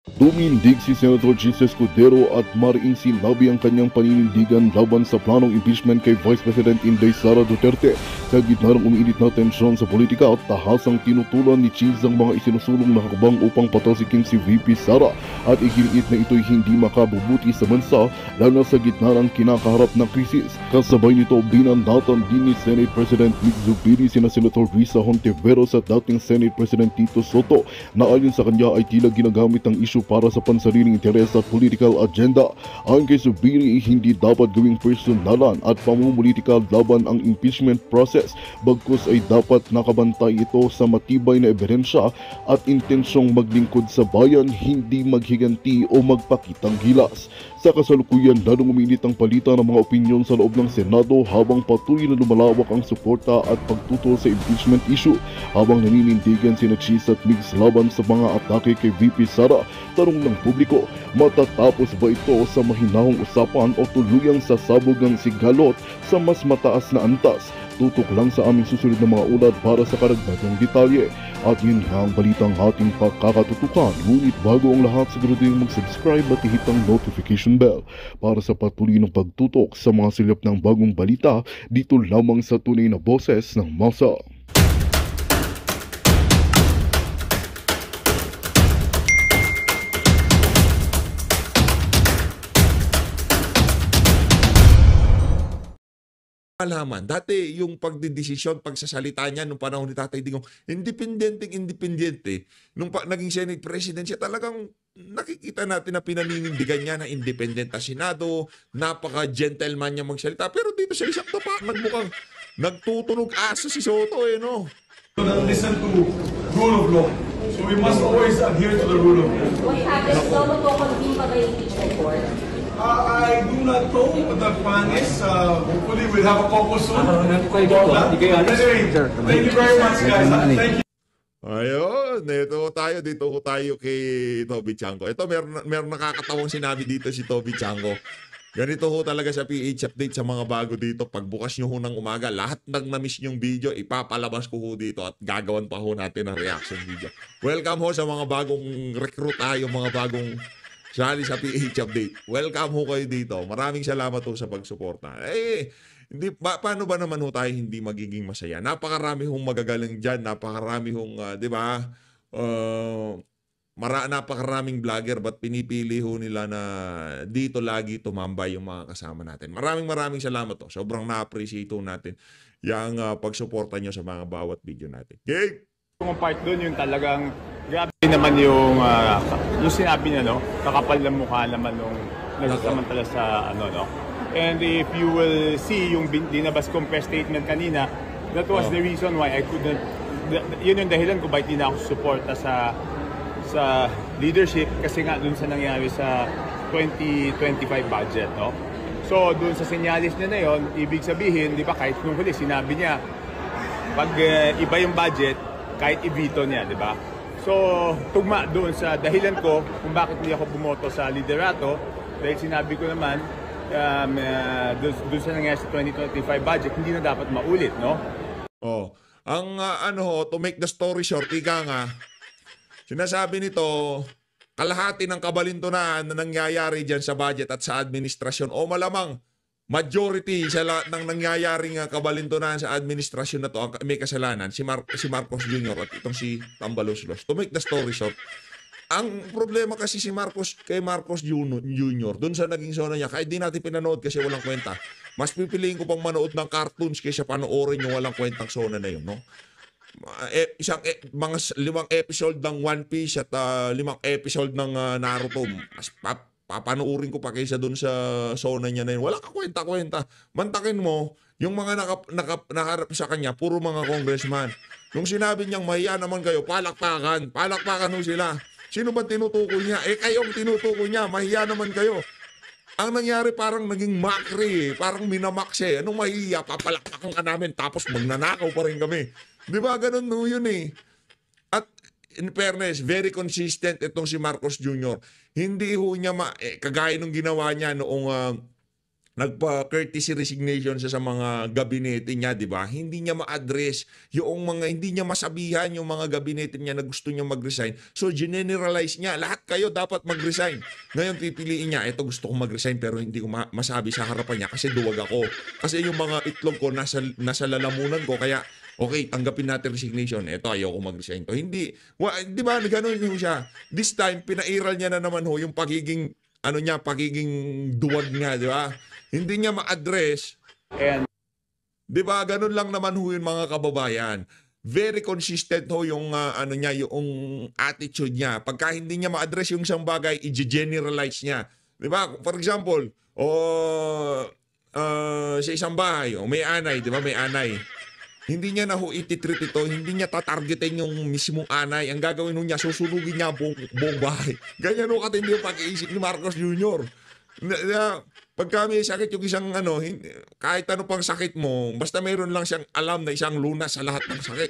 Tumindig si Senator Jesus Escudero at mariing sinabi ang kanyang paninindigan laban sa planong impeachment kay Vice President Inday Sara Duterte sa gitna ng umiinit na tensyon sa politika at tahasang tinutulan ni Cheese ang mga isinusulong na hakbang upang patalsikin si VP Sara at iginiit na ito'y hindi makabubuti sa bansa lalo na sa gitna ng kinakaharap na krisis. Kasabay nito binandatan din ni Senate President Nick Zubiri sina Senator Risa Hontiveros at dating Senate President Tito Soto na ayon sa kanya ay tila ginagamit ang issue para sa pansariling interes at political agenda. Ayon kay Zubiri, hindi dapat gawing personalan at pamumulitika laban ang impeachment process, bagkus ay dapat nakabantay ito sa matibay na ebidensya at intensyong maglingkod sa bayan, hindi maghiganti o magpakitang gilas. Sa kasalukuyan, lalong uminit ang palitan ng mga opinyon sa loob ng Senado habang patuloy na lumalawak ang suporta at pagtutol sa impeachment issue. Habang naninindigan sina Cheese at Migs laban sa mga atake kay VP Sara, tanong ng publiko, matatapos ba ito sa mahinahong usapan o tuluyang sasabog ang sigalot sa mas mataas na antas? Tutok lang sa aming susunod na mga ulat para sa karagdagang detalye. At yun nga ang balitang ating pagkakatutukan. Ngunit bago ang lahat, siguraduhin mag-subscribe at ihit ang notification bell para sa patuloy ng pagtutok sa mga silip ng bagong balita dito lamang sa tunay na boses ng masa. Malaman. Dati yung pagdidesisyon, pagsasalita niya nung panahon ni Tatay Digong, independente. Nung naging Senate President siya, talagang nakikita natin na pinaninindigan niya na independent na Senado, napaka-gentleman niya magsalita. Pero dito sa isang tapa, nagmukhang nagtutunog aso si Soto no? Listen to rule of law. So we must always adhere to the rule of law. What happens daw magko-convene pa ba yung impeachment court? I do not know what the plan is. Hopefully we'll have a caucus soon. Anyway, thank you very much guys. Thank you. Ayun, dito tayo kay Toby Chanko. Ito, meron nakakatawang sinabi dito si Toby Chanko. Ganito ho talaga sa PH Update sa mga bago dito. Pagbukas nyo ho ng umaga, lahat ng na-miss nyong video, ipapalabas ko ho dito at gagawan pa ho natin ng reaction video. Welcome ho sa mga bagong recruit tayo, mga bagong sali sa PH Update. Welcome ho kayo dito. Maraming salamat ho sa pagsuporta. Paano ba naman ho tayo hindi magiging masaya? Napakarami hong magagaling dyan. Napakarami hong, di ba? Napakaraming vlogger, ba't pinipili ho nila na dito lagi tumambay yung mga kasama natin. Maraming salamat ho. Sobrang na-appreciate ho natin yung pagsuporta nyo sa mga bawat video natin. Okay? Yung part doon, yung talagang grabe naman yung sinabi niya, no? Kakapal ng mukha naman nung nagsasamantala sa no? And if you will see yung dinabas kong press statement kanina, that was the reason why I couldn't, yun yung dahilan ko bakit hindi na ako suporta sa leadership kasi nga dun sa nangyari sa 2025 budget, no? So, dun sa senyalis niya na yun, ibig sabihin, di ba, kahit nung huli, sinabi niya, pag iba yung budget, kahit i-veto niya, di ba? So, tugma doon sa dahilan ko kung bakit hindi ako bumoto sa liderato dahil sinabi ko naman doon sa nangyari sa 2025 budget, hindi na dapat maulit, no? Ang to make the story short, ika nga, sinasabi nito, kalahati ng kabalintunan na nangyayari dyan sa budget at sa administrasyon o malamang majority sa lahat ng nangyayaring kabalintunan sa administrasyon na to, may kasalanan, si Marcos Jr. at itong si Tambaloslos. To make the story short, ang problema kasi kay Marcos Jr. Doon sa naging zona niya, kahit di natin pinanood kasi walang kwenta, mas pipiliin ko pang manood ng cartoons kaysa panoorin yung walang kwentang zona na yun, no? Mga 5 episode ng One Piece at 5 episode ng Naruto, mas papanoorin ko pa kaysa doon sa zona niya na yun. Wala ka kwenta-kwenta. Mantakin mo, yung mga nakarap sa kanya, puro mga congressman. Nung sinabi niyang mahiya naman kayo, palakpakan ho sila. Sino ba tinutukoy niya? Kayong tinutukoy niya, mahiya naman kayo. Ang nangyari parang naging mockery, parang minamak siya. Anong mahiya? Papalakpakan ka namin, tapos magnanakaw pa rin kami. Di ba? Ganun no yun At in fairness, very consistent itong si Marcos Jr. Hindi ho niya kagaya nung ginawa niya noong nagpa-courtesy resignation siya sa mga gabinete niya, di ba? Hindi niya ma-address yung mga, hindi niya masabihan yung mga gabinete niya na gusto niya mag-resign. So, generalize niya, lahat kayo dapat mag-resign. Ngayon, pipiliin niya, eto gusto kong mag-resign pero hindi ko masabi sa harapan niya kasi duwag ako. Kasi yung mga itlog ko nasa lalamunan ko, kaya okay, tanggapin natin resignation. Eto, ayaw ko mag-resign to. Hindi. Di ba, gano'n yung siya. This time, pinairal niya na naman yung pagiging, pagiging duwag niya, di ba? Hindi niya ma-address. And Di ba, ganun lang naman yung mga kababayan. Very consistent yung, yung attitude niya. Pagka hindi niya ma-address yung isang bagay, i-generalize niya. Di ba? For example, sa isang bahay, may anay, di ba? May anay. Hindi niya na ititreat ito, hindi niya tatargetin yung mismong anay. Ang gagawin niya, susunugin niya buong bahay. Ganyan katindi yung pag-iisip ni Marcos Jr. Pagka may sakit yung isang kahit ano pang sakit mo, basta meron lang siyang alam na isang lunas sa lahat ng sakit.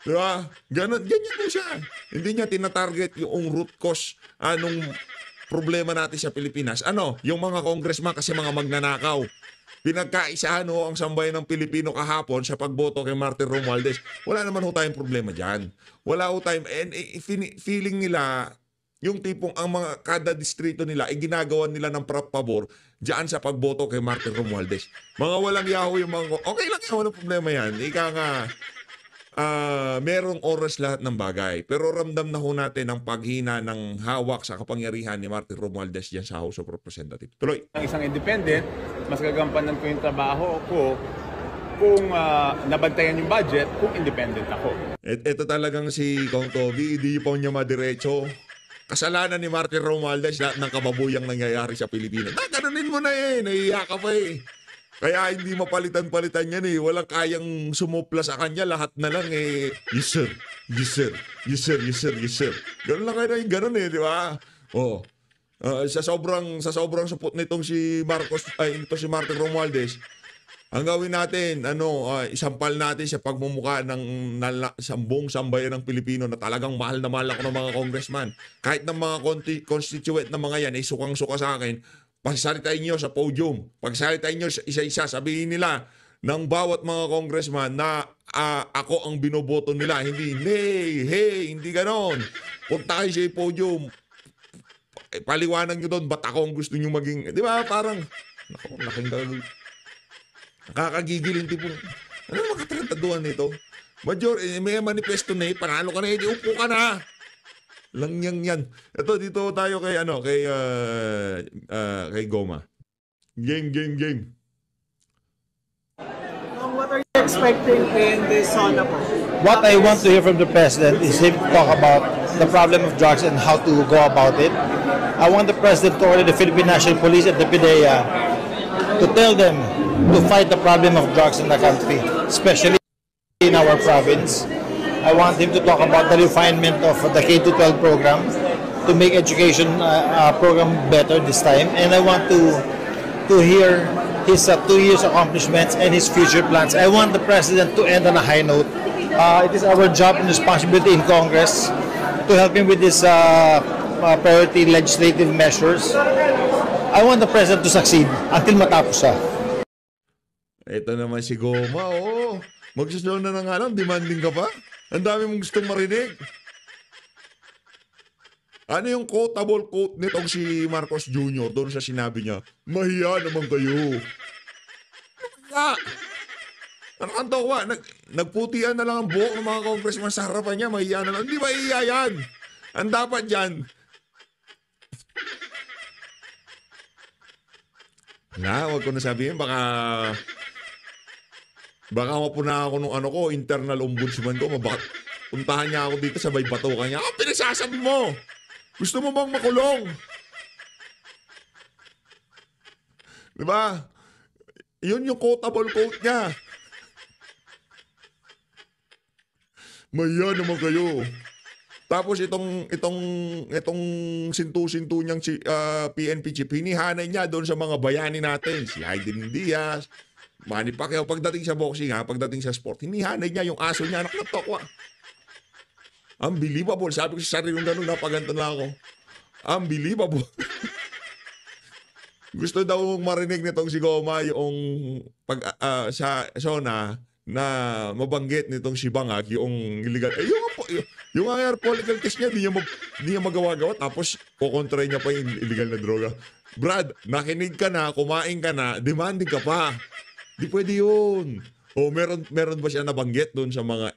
Diba? Ganyan po siya. Hindi niya tinatarget yung root cause anong problema natin sa Pilipinas. Yung mga congressman kasi mga magnanakaw. Pinagkaisahan ang sambayan ng Pilipino kahapon sa pagboto kay Martin Romualdez. Wala naman tayong problema dyan. Wala tayong, and feeling nila, yung tipong ang mga kada distrito nila, ginagawa nila ng pabor dyan sa pagboto kay Martin Romualdez. Mga walang yaho yung mga, okay lang yan, walang problema yan. Ika nga, merong oras lahat ng bagay. Pero ramdam na natin ang paghina ng hawak sa kapangyarihan ni Martin Romualdez dyan sa House of Representatives. Tuloy. ang isang independent, mas gagampanan ko yung trabaho ko kung nabantayan yung budget, kung independent ako. Ito talagang si Kong Toby, hindi pa niya madiretso. Kasalanan ni Martin Romualdez lahat ng kababuyang nangyayari sa Pilipinas. Ganunin mo na nahihiya ka pa Kaya hindi mapalitan-palitan yan Walang kayang sumupla sa kanya. Lahat na lang yes sir, yes sir, yes sir, yes sir, yes sir. Ganun lang kayo ganun di ba? Sa sobrang supot nitong si si Martin Romualdez, ang gawin natin, isampal natin sa pagmumukha ng buong sambayan ng Pilipino na talagang mahal na mahal ako ng mga congressman. Kahit ng mga constituent na mga yan, sukang-suka sa akin, pagsalitain nyo sa podium, pagsalitain nyo isa-isa, sabihin nila ng bawat mga congressman na ako ang binoboto nila. Hindi, hindi ganon. Punta kayo sa podium, paliwanag nyo doon, ba't ako ang gusto nyo maging, di ba, parang, nakakagigil yung tipong, ano naman katarantaduhan nito? May manifesto na panalo ka na, hindi upo ka na. Lang yan. Ito, dito tayo kay kay Goma. Game. What are you expecting in this SONA po? What I want to hear from the president is him talk about the problem of drugs and how to go about it. I want the president to order the Philippine National Police and the PDEA to tell them to fight the problem of drugs in the country, especially in our province. I want him to talk about the refinement of the K-12 program to make education program better this time. And I want to hear his 2 years accomplishments and his future plans. I want the president to end on a high note. It is our job and responsibility in Congress to help him with his priority legislative measures. I want the president to succeed until matapos siya. Ito naman si Goma, magsusunod na nga lang, demanding ka pa? Ang dami mong gustong marinig. Ano yung quotable quote nitong si Marcos Jr. doon sa sinabi niya? Mahiya naman kayo. Ano ang tawa? Nagputian na lang ang buhok ng mga congressman sa harapan niya. Mahiya na lang. Hindi mahiya yan. Ang dapat yan. Huwag ko na sabihin. Baka mapuna ako nung internal ombudsman ko. Puntahan niya ako dito, sabay batukan niya. Pinagsasabi mo! Gusto mo bang makulong? Diba? Yun yung quotable quote niya. Maya naman kayo. Tapos itong sintu-sintu niyang PNP chief, hinihanay niya doon sa mga bayani natin. Si Aiden Diaz, Manny Pacquiao, pagdating sa boxing, pagdating sa sport, hinihanay niya yung aso niya, anak na tokwa. Unbelievable. Sabi ko sa sarili yung gano'n, napaganto na ako. Unbelievable. Gusto daw marinig nitong si Goma yung sa Sona na mabanggit nitong si Bangag yung illegal. Yung air political test niya, di niya magawa-gawa. Tapos, kukontra niya pa yung illegal na droga. Brad, nakinig ka na, kumain ka na, demanding ka pa. Di pwede yun. O meron ba siya nabanggit doon sa mga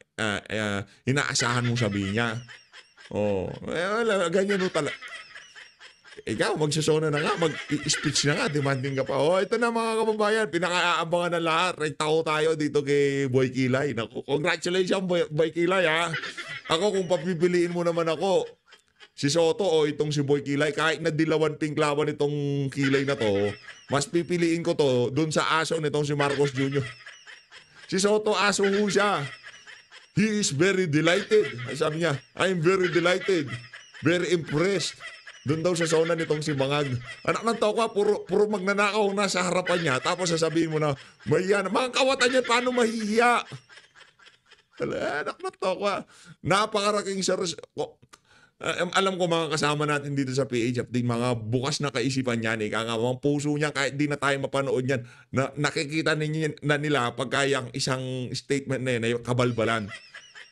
inaasahan mong sabihin niya? Wala, ganyan o talaga. Ikaw, magsasona na nga, mag-speech na nga, demanding ka pa. Ito na mga kababayan, pinaka-aabangan na lahat. Right tayo dito kay Boy Kilay. Naku, congratulations, Boy Kilay, ha. Ako, kung papipiliin mo naman ako, si Soto o itong si Boy Kilay, kahit na dilawan pinklawan itong Kilay na to, mas pipiliin ko to dun sa aso nitong si Marcos Jr. Si Soto, aso ho siya. He is very delighted. Sabi niya, I'm very delighted. Very impressed. Doon daw sa sauna nitong si Bangag. Anak ng tao ka, puro magnanakaw na sa harapan niya. Tapos sasabihin mo na, mahiya na. Mga kawatan niya, paano mahihiya? Anak ng tao ka. Napakaraking alam ko mga kasama natin dito sa PH Update, mga bukas na kaisipan niyan. Mga puso niya, kahit di na tayo mapanood yan, na nakikita ninyo na nila pagka yung isang statement na yun, ay kabalbalan.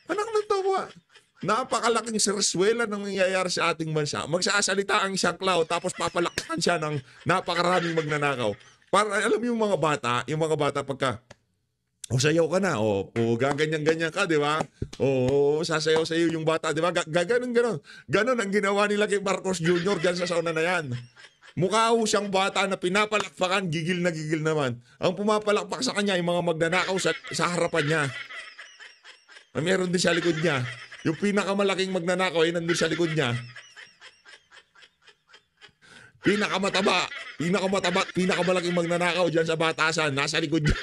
Anak ng tao ka. Napakalaking serswela ng nangyayari sa ating bansa. Magsasalita ang isang cloud tapos papalakpakan siya ng napakaraming magnanakaw. Para alam yung mga bata pagka sayaw ka na, gaganyan-ganyan ka, di ba? Sasayaw sa iyo yung bata, di ba? Ganon. Ganon ang ginawa nila kay Marcos Jr. dyan sa sauna na yan. Mukha ho siyang bata na pinapalakpakan, gigil na gigil naman. Ang pumapalakpak sa kanya, yung mga magnanakaw sa harapan niya. Meron din sa likod niya. Yung pinakamalaking magnanakaw ay nandun sa likod niya. Pinakamalaking magnanakaw dyan sa batasan, nasa likod niya.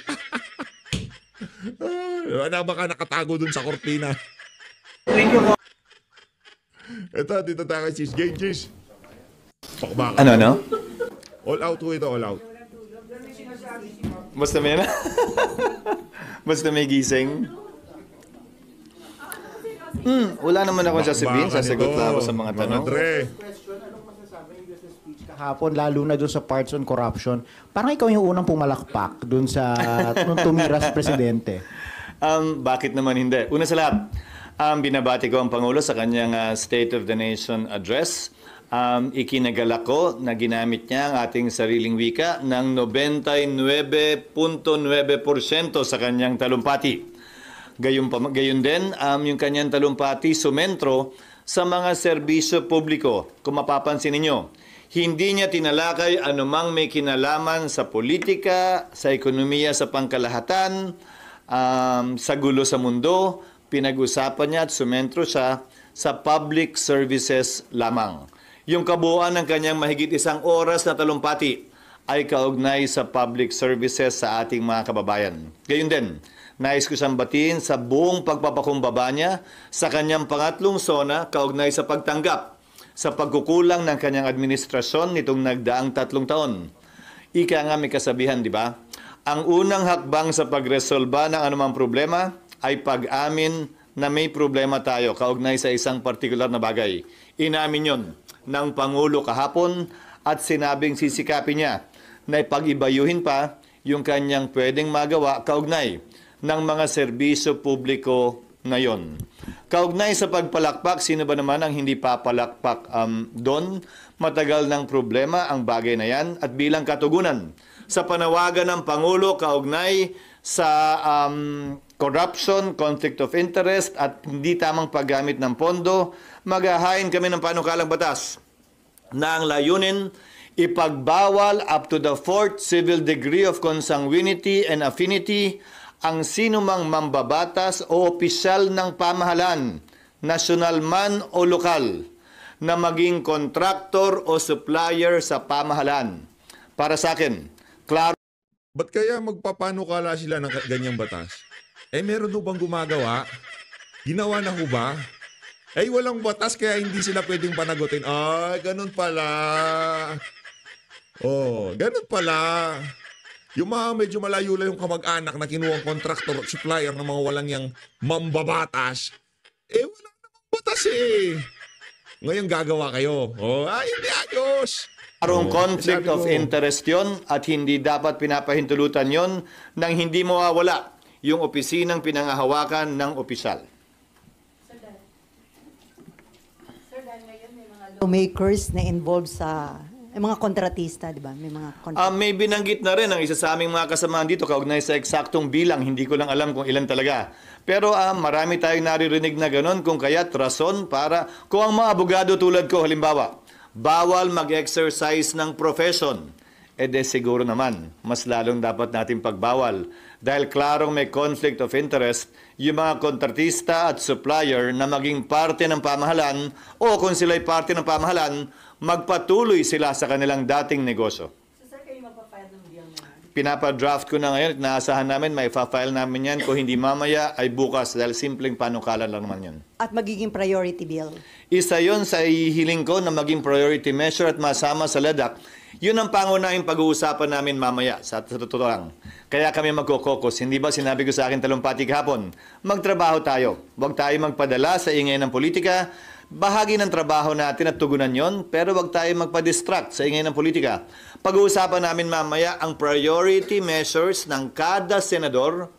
Wala baka nakatago dun sa kortina. Thank you. Ito, dito tayo kay Cheese. Game, Cheese. Ano? All out ho ito, all out. Basta may Basta may gising. Wala naman ako sasabihin. Sasagot lang ako sa mga tanong. Kahapon, lalo na doon sa parts on corruption, parang ikaw yung unang pumalakpak doon sa nung tumira sa presidente. Bakit naman hindi? Una sa lahat, binabati ko ang Pangulo sa kanyang State of the Nation address. Ikinagalak ko na ginamit niya ang ating sariling wika ng 99.9% sa kanyang talumpati. Gayon din, yung kanyang talumpati sumentro sa mga serbisyo publiko. Kung mapapansin ninyo, hindi niya tinalakay anumang may kinalaman sa politika, sa ekonomiya, sa pangkalahatan, sa gulo sa mundo. Pinag-usapan niya at sumentro siya sa public services lamang. Yung kabuuan ng kanyang mahigit 1 oras na talumpati ay kaugnay sa public services sa ating mga kababayan. Gayon din, nais ko siyang batiin sa buong pagpapakumbaba niya sa kanyang pangatlong sona kaugnay sa pagtanggap sa pagkukulang ng kanyang administrasyon nitong nagdaang 3 taon. Ika nga may kasabihan, di ba? Ang unang hakbang sa pagresolba ng anumang problema ay pag-amin na may problema tayo kaugnay sa isang partikular na bagay. Inamin yon ng Pangulo kahapon at sinabing sisikapin niya na ipag-ibayuhin pa yung kanyang pwedeng magawa kaugnay ng mga serbisyo publiko ngayon. Kaugnay sa pagpalakpak, sino ba naman ang hindi papalakpak doon? Matagal ng problema ang bagay na yan at bilang katugunan sa panawagan ng Pangulo kaugnay sa corruption, conflict of interest at hindi tamang paggamit ng pondo, maghahain kami ng panukalang batas na ang layunin ipagbawal up to the 4th civil degree of consanguinity and affinity ang sinumang mambabatas o opisyal ng pamahalaan, nasyonal man o lokal, na maging kontraktor o supplier sa pamahalaan. Para sa akin, klaro. Ba't kaya magpapanukala sila ng ganyang batas? Meron ho bang gumagawa? Ginawa na ho ba? Walang batas kaya hindi sila pwedeng panagutin. Ganun pala. Ganun pala. Yung mga medyo malayo lang yung kamag-anak na kinuha kontraktor at supplier ng mga walang yang mambabatas, wala namang batas eh. Ngayon gagawa kayo. Hindi ayos. Parang conflict Sabi of ko, interest yon at hindi dapat pinapahintulutan yon nang hindi mawawala yung opisinang pinangahawakan ng opisyal. Lawmakers na involved sa mga kontratista, di ba? May mga May binanggit na rin ang isa sa aming mga kasamahan dito kaugnay sa eksaktong bilang. Hindi ko lang alam kung ilan talaga. Pero marami tayong naririnig na gano'n kung kaya't rason para kung ang mga abogado tulad ko halimbawa, bawal mag-exercise ng profession. Siguro naman, mas lalong dapat natin pagbawal. Dahil klarong may conflict of interest yung mga kontratista at supplier na maging parte ng pamahalan o kung sila'y parte ng pamahalan, magpatuloy sila sa kanilang dating negosyo. So, sir, kayo magpa-file ng bill naman? Pinapadraft ko na ngayon at naasahan namin may file namin yan. Kung hindi mamaya ay bukas dahil simpleng panukalan lang naman yan. At magiging priority bill? Isa yon sa ihiling ko na maging priority measure at masama sa LEDAC. Yun ang pangunahing pag-uusapan namin mamaya sa totoo lang. Kaya kami magkokokos. Hindi ba sinabi ko sa akin talumpati kahapon? Magtrabaho tayo. Huwag tayo magpadala sa ingay ng politika. Bahagi ng trabaho natin at tugunan yon, pero huwag tayo magpa-distract sa ingay ng politika. Pag-uusapan namin mamaya ang priority measures ng kada senador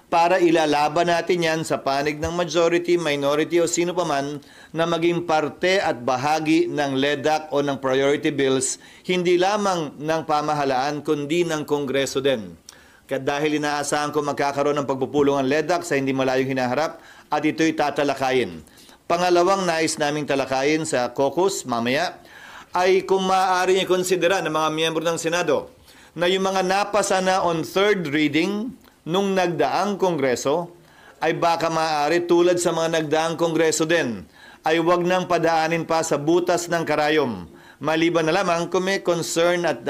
para ilalaban natin yan sa panig ng majority, minority o sino paman na maging parte at bahagi ng LEDAC o ng priority bills, hindi lamang ng pamahalaan kundi ng Kongreso din. Dahil inaasahan ko magkakaroon ng pagpupulong ang LEDAC sa hindi malayong hinaharap at ito'y tatalakayin. Pangalawang nais naming talakayin sa caucus mamaya ay kung maaari niya konsidera ng mga miyembro ng Senado na yung mga napasa na on third reading nung nagdaang Kongreso ay baka maaari tulad sa mga nagdaang Kongreso din ay wag nang padaanin pa sa butas ng karayom. Maliban na lamang kung may concern at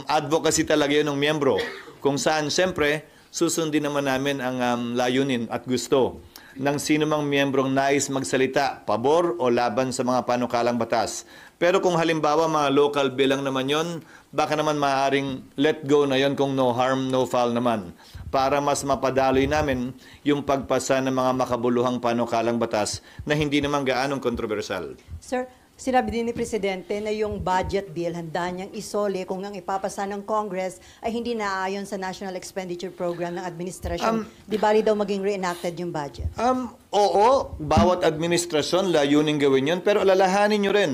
advocacy talaga yun ng miyembro. Kung saan, siyempre, susundin naman namin ang layunin at gusto ng sino mang miyembrong nais magsalita, pabor o laban sa mga panukalang batas. Pero kung halimbawa mga local bill lang naman yon, baka naman maaaring let go na yon kung no harm, no foul naman. Para mas mapadaloy namin yung pagpasa ng mga makabuluhang panukalang batas na hindi naman gaanong kontrobersyal. Sir, sinabi din ni Presidente na yung budget bill handa niyang isole kung ang ipapasa ng Congress ay hindi naaayon sa National Expenditure Program ng administrasyon. Di bali daw maging reenacted yung budget? Oo, bawat administrasyon layunin gawin yun, pero alalahanin nyo rin.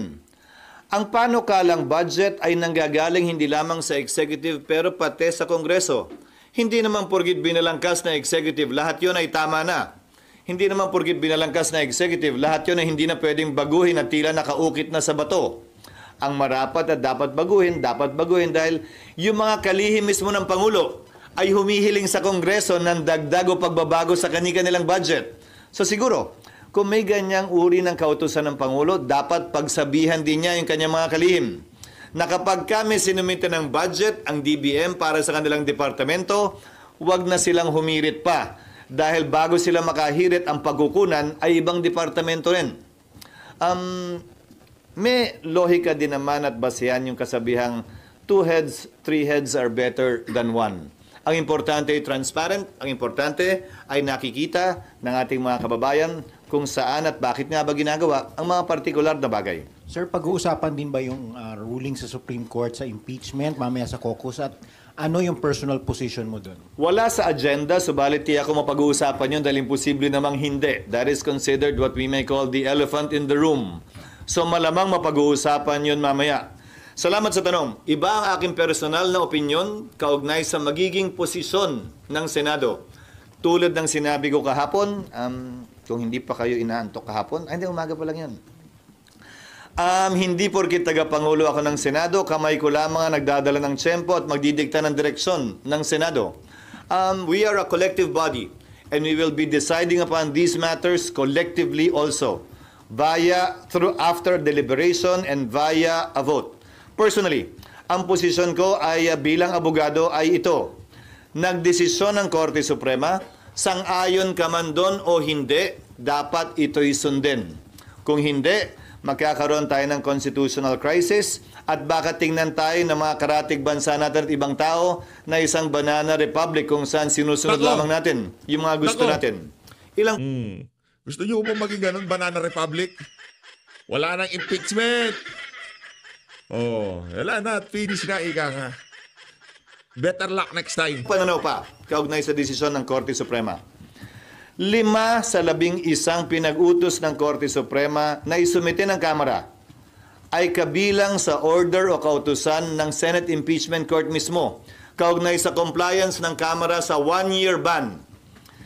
Ang panukalang budget ay nanggagaling hindi lamang sa executive pero pati sa Kongreso. Hindi naman porgit binalangkas na executive, lahat yun ay tama na. Hindi naman porgit binalangkas na executive, lahat yun ay hindi na pwedeng baguhin at tila nakaukit na sa bato. Ang marapat at dapat baguhin dahil yung mga kalihim mismo ng Pangulo ay humihiling sa Kongreso ng dagdag o pagbabago sa kanilang budget. So siguro, kung may ganyang uri ng kautusan ng Pangulo, dapat pagsabihan din niya yung kanyang mga kalihim na kapag kami sinumite ng budget, ang DBM para sa kanilang departamento, huwag na silang humirit pa. Dahil bago sila makahirit ang pagkukunan ay ibang departamento rin. May lohika din naman at basehan yung kasabihang 2 heads, 3 heads are better than 1. Ang importante ay transparent, ang importante ay nakikita ng ating mga kababayan kung saan at bakit nga ba ginagawa ang mga partikular na bagay. Sir, pag-uusapan din ba yung ruling sa Supreme Court sa impeachment mamaya sa caucus at ano yung personal position mo doon? Wala sa agenda, subalit tiyak ko mapag-uusapan yun dahil imposible namang hindi. That is considered what we may call the elephant in the room. So malamang mapag-uusapan yun mamaya. Salamat sa tanong. Iba ang aking personal na opinyon kaugnay sa magiging posisyon ng Senado. Tulad ng sinabi ko kahapon, kung hindi pa kayo inaantok kahapon, hindi, umaga pa lang yan. Hindi porkit taga-pangulo ako ng Senado, kamay ko lamang ang nagdadala ng tiyempo at magdidikta ng direksyon ng Senado. We are a collective body and we will be deciding upon these matters collectively also through after deliberation and via a vote. Personally, ang posisyon ko ay bilang abogado ay ito. Nagdesisyon ng Korte Suprema, sang-ayon ka man doon o hindi, dapat ito'y sundin. Kung hindi, magkakaroon tayo ng constitutional crisis at baka tingnan tayo ng mga karatig bansa natin at ibang tao na isang banana republic kung saan sinusunod lamang natin yung mga gusto natin. Gusto niyo ba maging ganun, banana republic? Wala nang impeachment. Oh, wala na. Finish na, ika nga. Better luck next time. Pananaw pa, kaugnay sa desisyon ng Korte Suprema. 5 sa 11 pinag-utos ng Korte Suprema na isumite ng Kamara ay kabilang sa order o kautusan ng Senate Impeachment Court mismo, kaugnay sa compliance ng Kamara sa 1-year ban.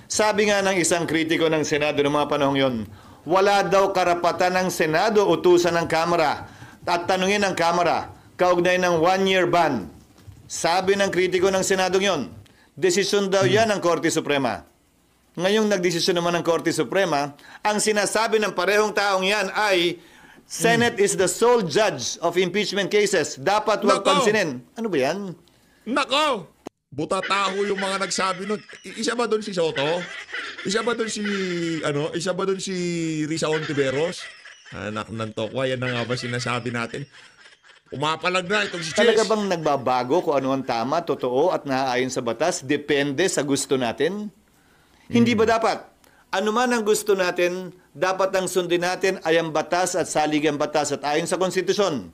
Sabi nga ng isang kritiko ng Senado noong mga panahong yon, wala daw karapatan ng Senado utusan ng Kamara at tanungin ng Kamara kaugnay ng 1-year ban. Sabi ng kritiko ng Senado yon, desisyon daw yan ng Korte Suprema. Ngayong nagdesisyon naman ng Korte Suprema, ang sinasabi ng parehong taong yan ay Senate is the sole judge of impeachment cases. Dapat huwag pansinin. Ano ba yan? Nako! Butataho yung mga nagsabi nun. Isa ba doon si Soto? Isa ba doon si Risa Hontiveros? Anak ng tokwa, yan na nga ba sinasabi natin? Umapalag na itong si Chess. Talaga bang nagbabago kung ano ang tama, totoo at naaayon sa batas? Depende sa gusto natin? Hindi ba dapat? Ano man ang gusto natin, dapat ang sundin natin ay ang batas at saligang batas at ayon sa konstitusyon.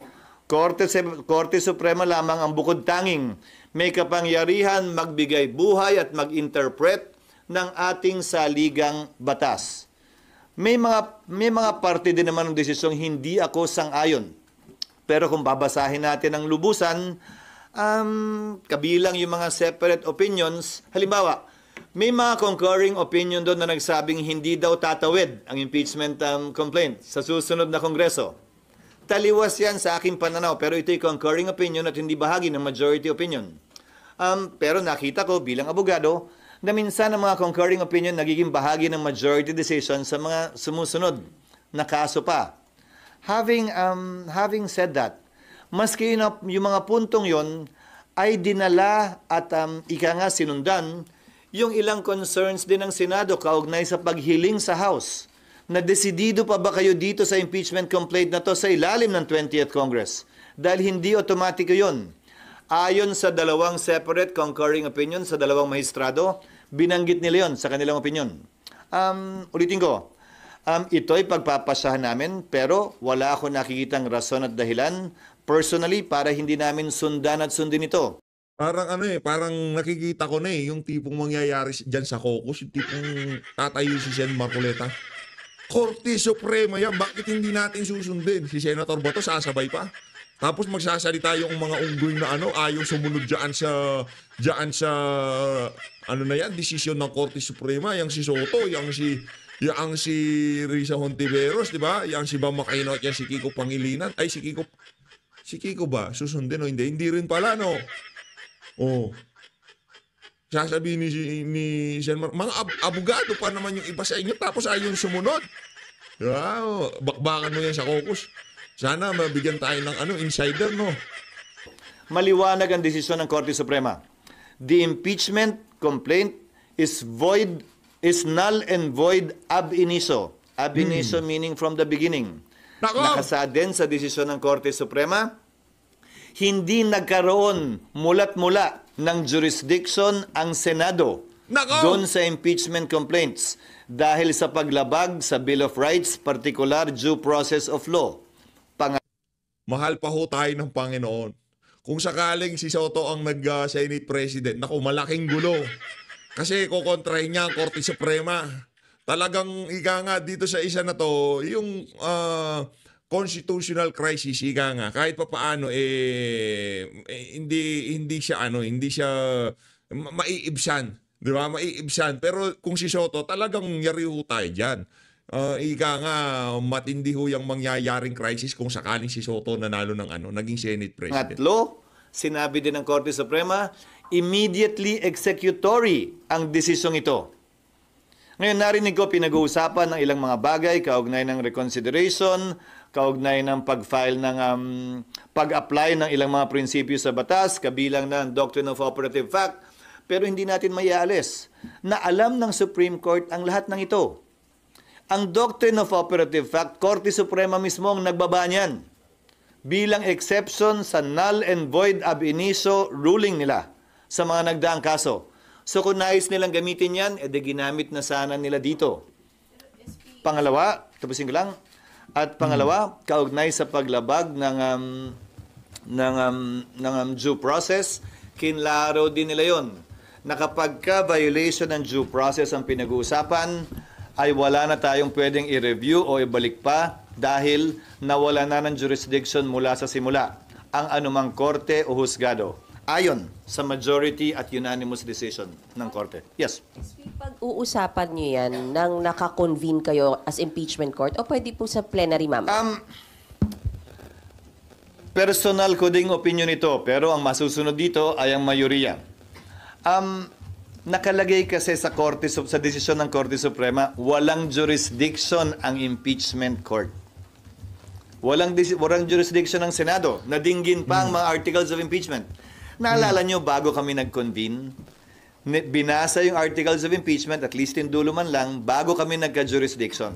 Korte Suprema lamang ang bukod tanging may kapangyarihan magbigay buhay at mag-interpret ng ating saligang batas. May mga parte din naman ng desisyong hindi ako sang-ayon. Pero kung babasahin natin ang lubusan, kabilang yung mga separate opinions, halimbawa, may mga concurring opinion doon na nagsabing hindi daw tatawid ang impeachment complaint sa susunod na Kongreso. Taliwas yan sa aking pananaw, pero ito'y concurring opinion at hindi bahagi ng majority opinion. Pero nakita ko bilang abogado na minsan ang mga concurring opinion nagiging bahagi ng majority decision sa mga sumusunod na kaso pa. Having said that, maski yung mga puntong yon ay dinala at ika nga sinundan yung ilang concerns din ng Senado kaugnay sa paghiling sa House na desidido pa ba kayo dito sa impeachment complaint na to sa ilalim ng 20th Congress? Dahil hindi otomatiko yun. Ayon sa dalawang separate concurring opinion sa dalawang mahistrado, binanggit nila yon sa kanilang opinion. Ulitin ko, ito'y pagpapasyahan namin pero wala ako nakikitang rason at dahilan personally para hindi namin sundan at sundin ito. Parang nakikita ko na yung tipong mangyayari dyan sa caucus, yung tipong tatayo si Sen Marcoleta. Korte Suprema yan, bakit hindi natin susundin? Si Senator Bato sasabay pa. Tapos magsasalita yung mga unggoy na ayaw sumunod dyan sa desisyon ng Korte Suprema, yung si Soto, yung si Risa Hontiveros, di ba? Yung si Bam Macainot, yung si Kiko Pangilinan. Ay, si Kiko ba? Susundin o hindi? Hindi rin pala, no? Oh. Sasabihin ni Sen mga abogado pa naman yung iba sa inyo tapos ayaw sumunod. Wow, bakbakan mo yan sa caucus. Sana mabigyan tayo ng insider, no? Maliwanag ang desisyon ng Korte Suprema. The impeachment complaint is null and void ab initio. Ab initio meaning from the beginning. Nakasaad din sa desisyon ng Korte Suprema, hindi nagkaroon mula ng jurisdiction ang Senado doon sa impeachment complaints dahil sa paglabag sa Bill of Rights, particular due process of law. Mahal pa ho tayo ng Panginoon. Kung sakaling si Soto ang nag-Senate President, naku, malaking gulo. Kasi kukontrahin niya ang Korte Suprema. Talagang ika nga dito sa isa na to, yung constitutional crisis, ika nga, kahit pa paano hindi siya maiibsan, di ba? Maiibsan. Pero kung si Soto, talagang yari ho tayo diyan. Ika nga, matindi ho yung mangyayaring crisis kung sakaling si Soto nanalo ng naging Senate President. Pangatlo, sinabi din ng Korte Suprema, immediately executory ang desisyong ito. Ngayon, narinig ko pinag-uusapan ng ilang mga bagay, kaugnay ng reconsideration, kaugnay ng pag-file ng pag-apply ng ilang mga prinsipyo sa batas, kabilang ng Doctrine of Operative Fact, pero hindi natin maialis na alam ng Supreme Court ang lahat ng ito. Ang Doctrine of Operative Fact, Korte Suprema mismo ang nagbaba niyan bilang exception sa null and void ab initio ruling nila sa mga nagdaang kaso. So kung nais nilang gamitin yan, ginamit na sana nila dito. Pangalawa, tapusin ko lang, at pangalawa, kaugnay sa paglabag ng due process, kinlaro din nila yon na kapag ka-violation ng due process ang pinag-uusapan, ay wala na tayong pwedeng i-review o ibalik pa dahil nawala na ng jurisdiction mula sa simula ang anumang korte o husgado. Ayon sa majority at unanimous decision ng korte. Yes. Pag-uusapan nyo yan nang nakakonvene kayo as impeachment court o pwede po sa plenary, ma'am? Personal ko ding opinion ito, pero ang masusunod dito ay ang mayoriya. Nakalagay kasi sa desisyon ng Korte Suprema, walang jurisdiction ang impeachment court. Walang jurisdiction ng Senado. Nadinggin pa ang mga articles of impeachment. Naalala nyo, bago kami nag-convene, binasa yung articles of impeachment, at least in dulo man lang, bago kami nagka-jurisdiction.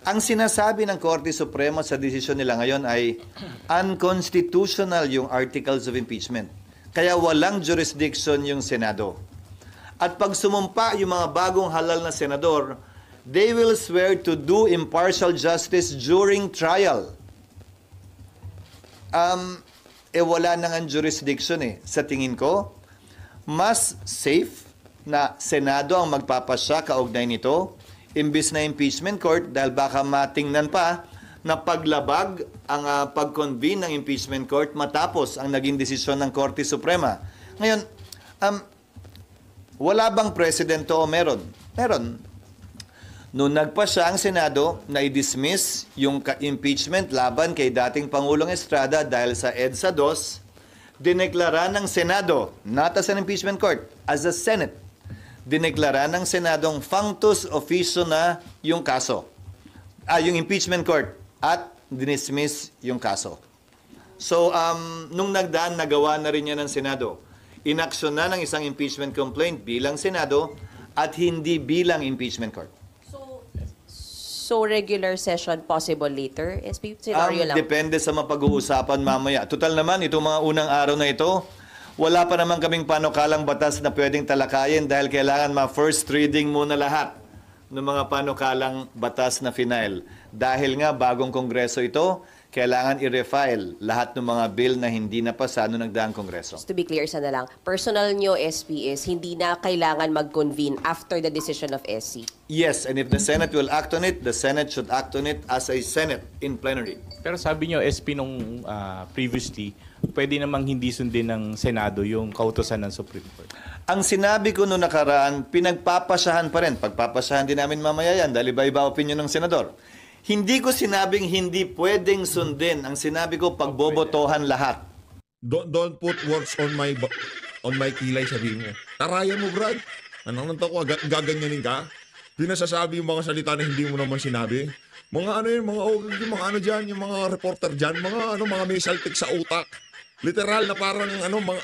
Ang sinasabi ng Korte Suprema sa desisyon nila ngayon ay unconstitutional yung articles of impeachment. Kaya walang jurisdiction yung Senado. At pag sumumpa yung mga bagong halal na senador, they will swear to do impartial justice during trial. Wala nang ang jurisdiction eh. Sa tingin ko, mas safe na Senado ang magpapasya kaugnay nito, imbis na impeachment court, dahil baka matingnan pa na paglabag ang pag-convene ng impeachment court matapos ang naging desisyon ng Korte Suprema. Ngayon, wala bang presidente o meron? Meron. Noong nagpasya ang Senado na i-dismiss yung impeachment laban kay dating Pangulong Estrada dahil sa EDSA 2, dineklara ng Senado, not as an impeachment court, as a Senate, dineklara ng Senadong functus officio na yung kaso. Yung impeachment court at dinismiss yung kaso. So, nung nagdaan, nagawa na rin yan ng Senado. Inaksyon na ng isang impeachment complaint bilang Senado at hindi bilang impeachment court. So regular session possible later? SP, scenario lang. Depende sa mapag-uusapan mamaya. Total naman, itong mga unang araw na ito, wala pa naman kaming panukalang batas na pwedeng talakayin dahil kailangan ma-first reading muna lahat ng mga panukalang batas na final. Dahil nga bagong kongreso ito, kailangan i-refile lahat ng mga bill na hindi napasa noong nagdaang kongreso. Just to be clear, isa na lang. Personal nyo, SP, is hindi na kailangan mag-convene after the decision of SC. Yes, and if the Senate will act on it, the Senate should act on it as a Senate in plenary. Pero sabi nyo, SP, nung previously, pwede namang hindi sundin ng Senado yung kautosan ng Supreme Court. Ang sinabi ko noong nakaraan, pinagpapasahan pa rin. Pagpapasahan din namin mamaya yan dahil iba-iba opinion ng Senador. Hindi ko sinabing hindi pwedeng sundin. Ang sinabi ko, pagbobotohan lahat. Don't put words on my kilay, sabihin mo. Tarayan mo, Brad. Nanananta ko, gaganyanin ka. Pinasasabi yung mga salita na hindi mo naman sinabi. Mga ano yun, mga ano dyan, yung mga reporter dyan, mga may saltik sa utak. Literal na parang mga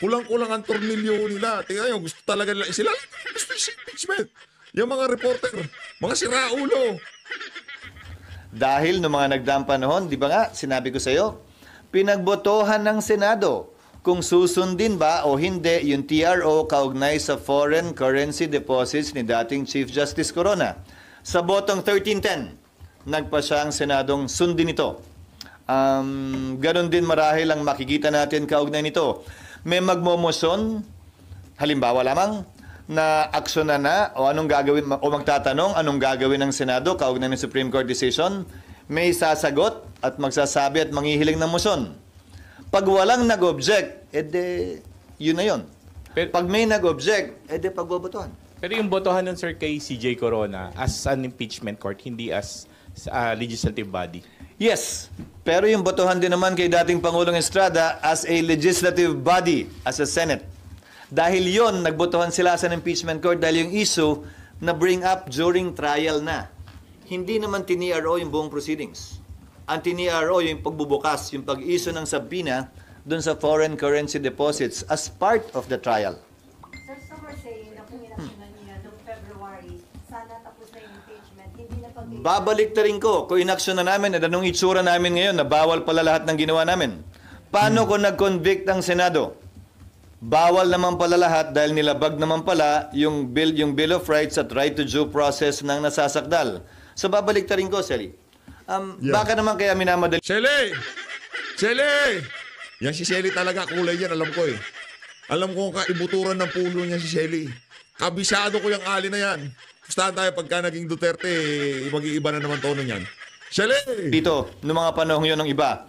kulang-kulang ang tornilyo nila. Tingnan nyo, gusto talaga nila. Sila gusto yung impeachment. Yung mga reporter, mga siraulo. Dahil noong mga nagdaang panahon, di ba nga, sinabi ko sa iyo, pinagbotohan ng Senado kung susundin ba o hindi yung TRO kaugnay sa foreign currency deposits ni dating Chief Justice Corona. Sa botong 1310, nagpasya ang Senadong sundin ito. Ganon din marahil ang makikita natin kaugnay nito. May magmomosyon, halimbawa lamang, na aksyonan na o anong gagawin o magtatanong anong gagawin ng Senado kaugnay ng Supreme Court decision, may sasagot at magsasabi at manghihiling ng motion. Pag walang nag-object, yun na yun. Pag may nag-object, pagbobotohan. Pero yung botohan nun, sir, kay CJ Corona as an impeachment court, hindi as legislative body. Yes, pero yung botohan din naman kay dating Pangulong Estrada as a legislative body, as a Senate. Dahil yon nagbotohan sila sa impeachment court dahil yung issue na bring up during trial na. Hindi naman tiniro yung buong proceedings. Ang tiniro yung pagbubukas, yung pag-issue ng subpoena dun sa foreign currency deposits as part of the trial. Sir, some are saying na kung inaksyonan niya noong February, sana tapos na yung impeachment, hindi na pag-impeachment. Babalik na rin ko, kung inaksyon na namin, at anong itsura namin ngayon na bawal pala lahat ng ginawa namin. Paano kung nag-convict ang Senado? Bawal naman pala lahat dahil nilabag naman pala yung Bill of Rights at right to due process ng nasasakdal. So babalik ta rin ko, Sally. Baka naman kaya minamadali. Sally! Shelly! Yan si Shelly talaga, kulay yan, alam ko eh. Alam ko ang kaibuturan ng pulo niya si Shelly. Kabisado ko yung ali na yan. Pustahan tayo pagka naging Duterte, mag-iiba na naman tono niyan. Shelly! Dito, noong mga panahon yun ng iba.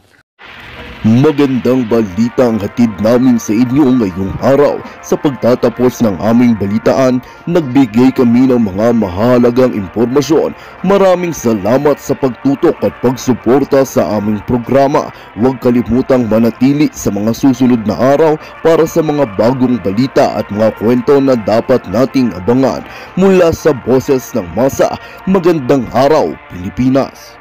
Magandang balita ang hatid namin sa inyo ngayong araw. Sa pagtatapos ng aming balitaan, nagbigay kami ng mga mahalagang impormasyon. Maraming salamat sa pagtutok at pagsuporta sa aming programa. Huwag kalimutang manatili sa mga susunod na araw para sa mga bagong balita at mga kwento na dapat nating abangan. Mula sa Boses ng Masa, magandang araw, Pilipinas!